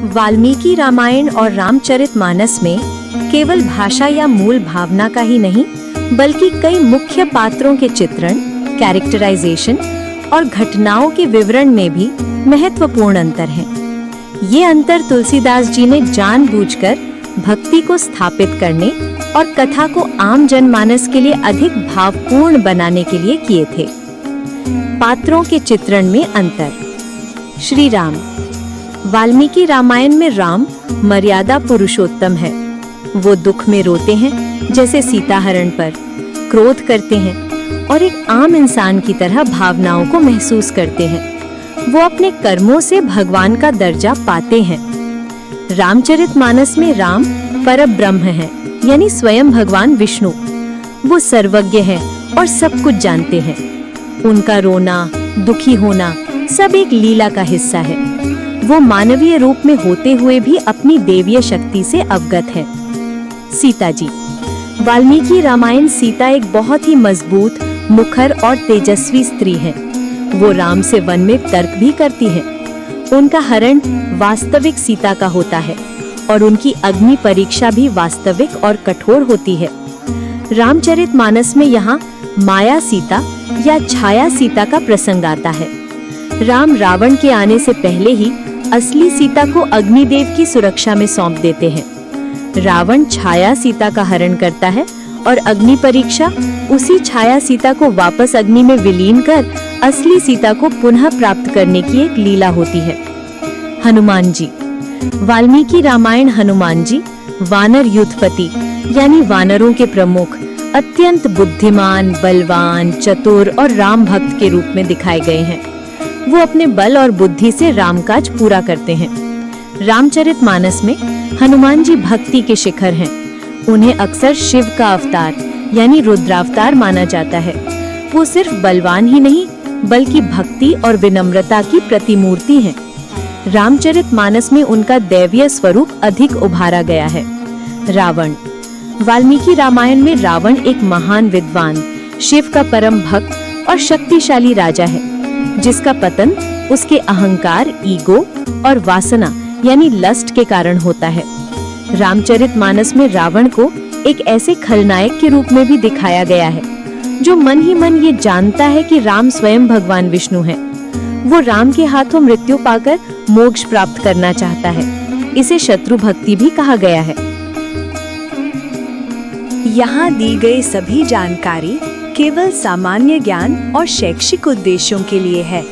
वाल्मीकि रामायण और रामचरितमानस में केवल भाषा या मूल भावना का ही नहीं, बल्कि कई मुख्य पात्रों के चित्रण, कैरेक्टराइजेशन और घटनाओं के विवरण में भी महत्वपूर्ण अंतर है। ये अंतर तुलसीदास जी ने जानबूझकर भक्ति को स्थापित करने और कथा को आम जनमानस के लिए अधिक भावपूर्ण बनाने के लिए किए थे। पात्रों के चित्रण में अंतर। श्री राम। वाल्मीकि रामायण में राम मर्यादा पुरुषोत्तम है। वो दुख में रोते हैं, जैसे सीता हरण पर, क्रोध करते हैं और एक आम इंसान की तरह भावनाओं को महसूस करते हैं। वो अपने कर्मों से भगवान का दर्जा पाते हैं। रामचरितमानस में राम परब्रह्म है, यानी स्वयं भगवान विष्णु। वो सर्वज्ञ है और सब कुछ जानते हैं। उनका रोना, दुखी होना सब एक लीला का हिस्सा है। वो मानवीय रूप में होते हुए भी अपनी देवीय शक्ति से अवगत है। सीता जी। वाल्मीकि रामायण सीता एक बहुत ही मजबूत, मुखर और तेजस्वी स्त्री है। वो राम से वन में तर्क भी करती है। उनका हरण वास्तविक सीता का होता है और उनकी अग्नि परीक्षा भी वास्तविक और कठोर होती है। रामचरितमानस में यहाँ माया सीता या छाया सीता का प्रसंग आता है। राम रावण के आने से पहले ही असली सीता को अग्निदेव की सुरक्षा में सौंप देते हैं। रावण छाया सीता का हरण करता है और अग्नि परीक्षा उसी छाया सीता को वापस अग्नि में विलीन कर असली सीता को पुनः प्राप्त करने की एक लीला होती है। हनुमान जी। वाल्मीकि रामायण हनुमान जी वानर युद्धपति यानी वानरों के प्रमुख, अत्यंत बुद्धिमान, बलवान, चतुर और राम भक्त के रूप में दिखाए गए हैं। वो अपने बल और बुद्धि से रामकाज पूरा करते हैं। रामचरितमानस में हनुमान जी भक्ति के शिखर हैं। उन्हें अक्सर शिव का अवतार यानी रुद्रावतार माना जाता है। वो सिर्फ बलवान ही नहीं, बल्कि भक्ति और विनम्रता की प्रतिमूर्ति हैं। रामचरितमानस में उनका दैवीय स्वरूप अधिक उभारा गया है। रावण। वाल्मीकि रामायण में रावण एक महान विद्वान, शिव का परम भक्त और शक्तिशाली राजा है, जिसका पतन उसके अहंकार, ईगो और वासना यानी लस्ट के कारण होता है। रामचरितमानस में रावण को एक ऐसे खलनायक के रूप में भी दिखाया गया है, जो मन ही मन ये जानता है कि राम स्वयं भगवान विष्णु हैं। वो राम के हाथों मृत्यु पाकर मोक्ष प्राप्त करना चाहता है। इसे शत्रु भक्ति भी कहा गया है। यहाँ दी गई सभी जानकारी केवल सामान्य ज्ञान और शैक्षिक उद्देश्यों के लिए है।